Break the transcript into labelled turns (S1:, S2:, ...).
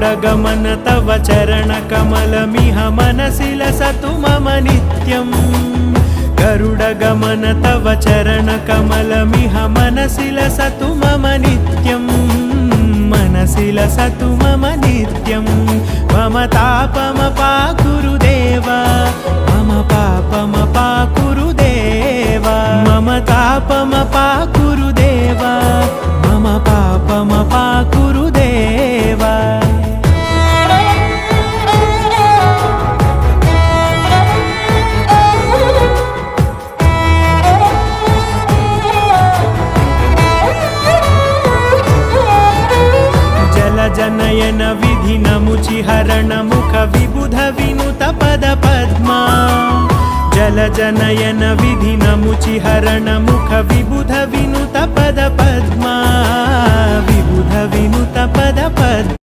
S1: गरुडगमन तव चरणकमलमिह मनसि लसतु मम नित्यम् गरुडगमन तव चरणकमलमिह मनसि लसतु मम नित्यम् मनसि लसतु मम नित्यम् मम तापमपाकुरुदेव मम पापमपाकुरुदेव मम तापमपाकुरुदेव मम पापमपाकुरुदेव जनयन विधिनमुचिहरण मुख विबुध विनुत पद पद्मा जलजनयन विधिनमुचिहरण मुख विबुध विनुत पद पद्मा विबुध विनुत पद पद्मा